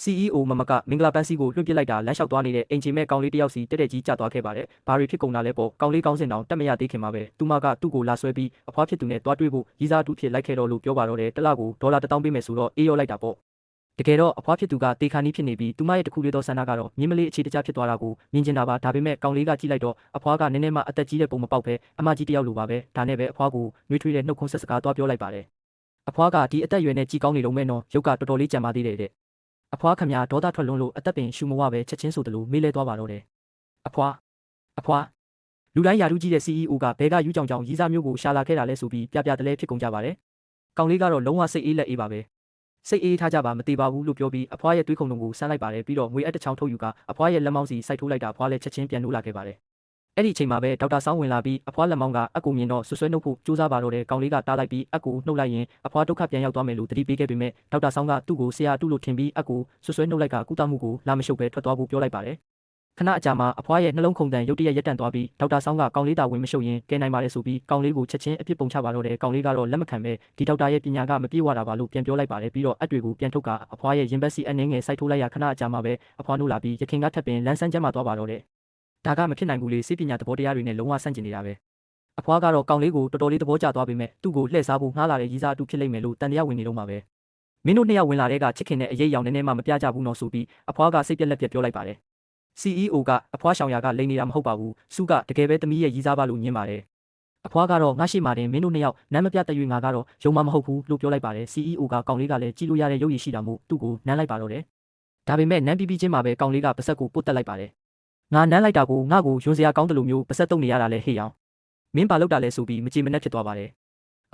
CEO မမကမင်္ဂလာပန်းစီကိုလွှင့်ပစ်လိုက်တာလမ်းလျှောက်သွားနေတဲ့အင်ဂျင်မဲ့ကောင်လေးတယောက်စီတက်တက်ကြီးကျသွားခဲ့ပါတယ်။ဘာတွေဖြစ်ကုန်တာလဲပေါ့ကောင်လေးကောင်းစင်တောင်တက်မရသေးခင်မှာပဲသူမကသူ့ကိုလာဆွဲပြီးအဖွားဖြစ်သူနဲ့တွားတွေ့ဖို့ရီးစားတူဖြစ်လိုက်ခဲ့တော့လို့ပြောပါတော့တယ်။တစ်လကိုဒေါ်လာ1000ပေးမယ်ဆိုတော့အေးရောလိုက်တာပေါ့။တကယ်တော့အဖွားဖြစ်သူကတေခါနီးဖြစ်နေပြီးသူမရဲ့တခုလေးသောဆန္ဒကတော့မြင်းမလေးအခြေတကျဖြစ်သွားတာကိုမြင်ကျင်တာပါဒါပေမဲ့ကောင်လေးကကြည့်လိုက်တော့အဖွားကနည်းနည်းမှအသက်ကြီးတဲ့ပုံမပေါက်ပဲအမကြီးတယောက်လိုပါပဲဒါနဲ့ပဲအဖွားကိုနှွေးထွေးတဲ့နှုတ်ခွန်းဆက်စကားတွားပြောလိုက်ပါတယ်။အဖွားကဒီအသက်အရွယ်နဲ့ကြီးကောင်းနေလုံးမဲ့နော်ရုပ်ကတော်တော်လေးကြံပါသေးတယ်တဲ့အဖွားခမဒေါသထွက်လွန်းလို့အသက်ပင်ရှူမဝပဲချက်ချင်းဆိုသလိုမေးလဲသွားပါတော့တယ်။အဖွားလူတိုင်းယာတူးကြီးတဲ့ CEO ကဘဲကယူးကြောင်ကြောင်ရီးစားမျိုးကိုရှာလာခဲ့တာလဲဆိုပြီးပြတလဲဖြစ်ကုန်ကြပါတယ်။ကောင်လေးကတော့လုံးဝစိတ်အေးလက်အေးပါပဲ။စိတ်အေးထားကြပါမသေးပါဘူးလို့ပြောပြီးအဖွားရဲ့တွေးခုံလုံးကိုဆန်းလိုက်ပါတယ်ပြီးတော့ငွေအပ်တစ်ချောင်းထုတ်ယူကအဖွားရဲ့လက်မောင်းစီစိုက်ထိုးလိုက်တာအဖွားလည်းချက်ချင်းပြန်နိုးလာခဲ့ပါတယ်။အဲ့ဒီအချိန်မှာပဲဒေါက်တာဆောင်းဝင်လာပြီးအဖွားလက်မောင်းကအကူမြင်တော့ဆွဆွဲနှုတ်ဖို့ကြိုးစားပါတော့တယ်ကောင်လေးကတားလိုက်ပြီးအကူနှုတ်လိုက်ရင်အဖွားဒုက္ခပြန်ရောက်သွားမယ်လို့တတိပေးခဲ့ပေမဲ့ဒေါက်တာဆောင်းကသူ့ကိုဆရာတူလို့ထင်ပြီးအကူဆွဆွဲနှုတ်လိုက်ကကုသမှုကိုလာမရှုပ်ပဲထွက်သွားဖို့ပြောလိုက်ပါတယ်ခဏအကြာမှာအဖွားရဲ့နှလုံးခုန်တန်ရုတ်တရက်ရက်တန့်သွားပြီးဒေါက်တာဆောင်းကကောင်လေးတာဝင်မရှုပ်ရင်ကဲနိုင်ပါလေဆိုပြီးကောင်လေးကိုချက်ချင်းအပြစ်ပုံချပါတော့တယ်ကောင်လေးကတော့လက်မခံပဲဒီဒေါက်တာရဲ့ပညာကမပြေဝတာပါလို့ပြန်ပြောလိုက်ပါတယ်ပြီးတော့အတွေကိုပြန်ထုတ်ကအဖွားရဲ့ရင်ဘတ်စီအနှင်းငယ်စိုက်ထိုးလိုက်ရခဏအကြာမှာပဲအဖွားနိုးလာပြီးရခင်ကထပ်ပင်လန်းဆန်းကျမ်းမှာသွားပါတော့တယ်ဒါကမဖြစ်နိုင်ဘူးလေစိပညာသဘောတရားတွေနဲ့လုံးဝဆန့်ကျင်နေတာပဲအဖွားကတော့ကောင်လေးကိုတော်တော်လေးသဘောကျသွားပေမဲ့သူ့ကိုလှည့်စားဖို့ငှားလာတဲ့ရီးစားအတူဖြစ်လိမ့်မယ်လို့တန်တရားဝင်နေတော့မှာပဲမင်းတို့နှစ်ယောက်ဝင်လာတဲ့ကချစ်ခင်တဲ့အရေးရောင်နည်းနည်းမှမပြကြဘူးနော်ဆိုပြီးအဖွားကစိတ်ပြက်လက်ပြက်ပြောလိုက်ပါတယ်CEO ကအဖွားရှောင်ရကလိန်နေတာမဟုတ်ပါဘူးစုကတကယ်ပဲသမီးရဲ့ရီးစားပါလို့ညင်းပါတယ်အဖွားကတော့ငါရှိမှတင်မင်းတို့နှစ်ယောက်နမ်းမပြတရွေငါကတော့ယုံမဟုတ်ဘူးလို့ပြောလိုက်ပါတယ် CEO ကကောင်လေးကလည်းကြည့်လို့ရတဲ့ရုပ်ရည်ရှိတာမို့သူ့ကိုနမ်းလိုက်ပါတော့တယ်ဒါပေမဲ့နမ်းပြီးချင်းမှာပဲကောင်လေးကပါဆက်ကိုပုတ်တက်လိုက်ပါတယ်ငါနမ်းလိုက်တာကိုငါ့ကိုယွန်းစရာကောင်းတယ်လို့မျိုးပါဆက်တုံနေရတာလဲဟေ့အောင်မင်းပါလောက်တာလဲဆိုပြီးမကြည်မနှက်ဖြစ်သွားပါတယ်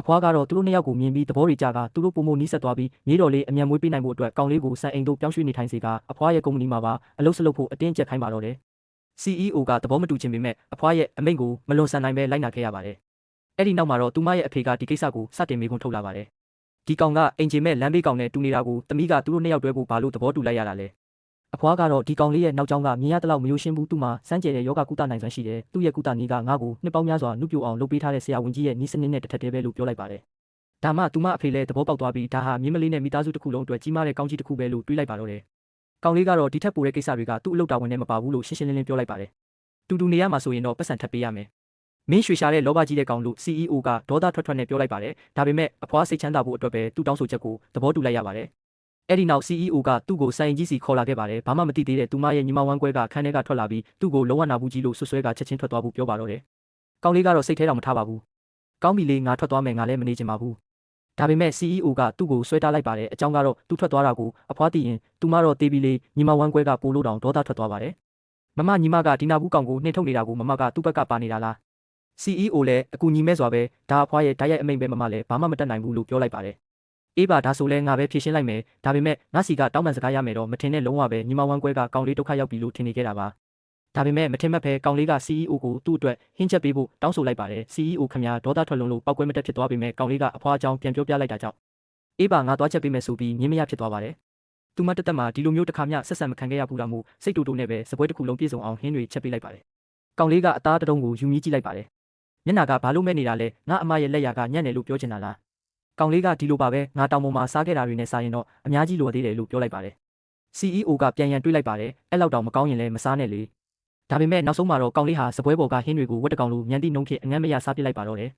အဖွားကတော့သူတို့နှစ်ယောက်ကိုမြင်ပြီးသဘောတွေကြကသူတို့ပုံမနီးဆက်သွားပြီးမြေတော်လေးအမြန်မွေးပေးနိုင်ဖို့အတွက်ကောင်လေးကိုစံအိမ်တို့ပြောင်းရွှေ့နေထိုင်စေကအဖွားရဲ့ကုမ္ပဏီမှာပါအလုပ်စလုပ်ဖို့အတင်းကျပ်ခိုင်းပါတော့တယ် CEO ကသဘောမတူချင်ပေမဲ့အဖွားရဲ့အမိန့်ကိုမလွန်ဆန်နိုင်ပဲလိုက်နာခဲ့ရပါတယ်အဲ့ဒီနောက်မှာတော့သူမရဲ့အဖေကဒီကိစ္စကိုစတင်မေးခွန်းထုတ်လာပါတယ်ဒီကောင်ကအင်ဂျင်မဲ့လမ်းဘေးကောင်နဲ့တူနေတာကိုသမီးကသူတို့နှစ်ယောက်တွဲဖို့ဘာလို့သဘောတူလိုက်ရတာလဲအဖွားကတော့ဒီကောင်လေးရဲ့နောက်ကျောင်းကမြင်ရတဲ့လောက်မယိုရှင်းဘူးသူ့မှာစမ်းကြဲတဲ့ယောဂကုသနိုင်စွမ်းရှိတယ်သူ့ရဲ့ကုသနည်းကငါ့ကိုနှစ်ပေါင်းများစွာနှုတ်ပြအောင်လုပ်ပေးထားတဲ့ဆရာဝန်ကြီးရဲ့နီးစနစ်နဲ့တစ်ထပ်တည်းပဲလို့ပြောလိုက်ပါတယ်ဒါမှသူမအဖေလည်းသဘောပေါက်သွားပြီးဒါဟာမြင်းမလေးနဲ့မိသားစုတစ်ခုလုံးအတွက်ကြီးမားတဲ့ကောင်းကြီးတစ်ခုပဲလို့တွေးလိုက်ပါတော့တယ်ကောင်လေးကတော့ဒီထက်ပိုတဲ့ကိစ္စတွေကသူ့အလုပ်တာဝန်နဲ့မပါဘူးလို့ရှင်းရှင်းလင်းလင်းပြောလိုက်ပါတယ်တူနေရမှာဆိုရင်တော့ပတ်စံထပ်ပေးရမယ်မင်းရွှေရှာတဲ့လောဘကြီးတဲ့ကောင်လို့ CEO ကဒေါသထွက်နဲ့ပြောလိုက်ပါတယ်ဒါပေမဲ့အဖွားစိတ်ချမ်းသာဖို့အတွက်ပဲသူ့တောင်းဆိုချက်ကိုသဘောတူလိုက်ရပါတယ်အဲ့ဒီနောက် CEO ကသူ့ကိုစိုင်ကြီးစီခေါ်လာခဲ့ပါတယ်ဘာမှမသိသေးတဲ့သူမရဲ့ညီမဝမ်းကွဲကခန်းထဲကထွက်လာပြီးသူ့ကိုလုံးဝနာဘူးကြီးလို့ဆွဆွဲကချက်ချင်းထွက်သွားဖို့ပြောပါတော့တယ်ကောင်လေးကတော့စိတ်ထဲတော့မထားပါဘူးကောင်းပြီလေငါထွက်သွားမယ်ငါလည်းမနေချင်ပါဘူးဒါပေမဲ့ CEO ကသူ့ကိုဆွဲထားလိုက်ပါတယ်အကြောင်းကတော့သူထွက်သွားတာကိုအဖွားသိရင်သူမတော့တေးပြီးလေညီမဝမ်းကွဲကပိုလို့တောင်ဒေါသထွက်သွားပါတယ်မမညီမကဒီနာဘူးကောင်ကိုနှိမ့်ထုတ်နေတာကိုမမကသူ့ဘက်ကပါနေတာလား CEO လည်းအကူညီမဲ့စွာပဲဒါအဖွားရဲ့ဓာတ်ရိုက်အမိန့်ပဲမမလည်းဘာမှမတတ်နိုင်ဘူးလို့ပြောလိုက်ပါတယ်အေးပါဒါဆိုလဲငါပဲဖြေရှင်းလိုက်မယ်ဒါပေမဲ့ငါစီကတောင်းပန်စကားရမယ်တော့မထင်နဲ့လုံးဝပဲညီမဝမ်းကွဲကကောင်လေးဒုက္ခရောက်ပြီလို့ထင်နေခဲ့တာပါဒါပေမဲ့မထင်မှတ်ပဲကောင်လေးက CEO ကိုသူ့အတွက်ဟင်းချက်ပေးဖို့တောင်းဆိုလိုက်ပါတယ် CEO ခင်ဗျာဒေါသထွက်လွန်လို့ပောက်ကွဲမတက်ဖြစ်သွားပေမဲ့ကောင်လေးကအဖွားအကြောင်းပြန်ပြောပြလိုက်တာကြောင့်အေးပါငါသွားချက်ပေးမယ်ဆိုပြီးညင်းမရဖြစ်သွားပါတယ်သူမတက်တက်မှာဒီလိုမျိုးတစ်ခါမျှဆက်ဆံမခံခဲ့ရဘူးလားမို့စိတ်တူတူနဲ့ပဲစပွဲတစ်ခုလုံးပြည့်စုံအောင်ဟင်းတွေချက်ပေးလိုက်ပါတယ်ကောင်လေးကအသားတုံးကိုယူမြည်ကြည့်လိုက်ပါတယ်မျက်နှာကဘာလို့မဲ့နေတာလဲငါအမရဲ့လက်ရာကညံ့တယ်လို့ပြောချင်တာလားကောင်လေးကဒီလိုပါပဲငါတောင်ပေါ်မှာစားခဲ့တာတွေနဲ့စားရင်တော့အများကြီးလိုသေးတယ်လို့ပြောလိုက်ပါတယ် CEO ကပြန်ရန်တွေးလိုက်ပါတယ်အဲ့လောက်တောင်မကောင်းရင်လည်းမစားနဲ့လေဒါပေမဲ့နောက်ဆုံးမှာတော့ကောင်လေးဟာစပွဲပေါ်ကဟင်းတွေကိုဝက်တကောင်လိုညံတိနှုံးဖြစ်အငမ်းမရစားပစ်လိုက်ပါတော့တယ်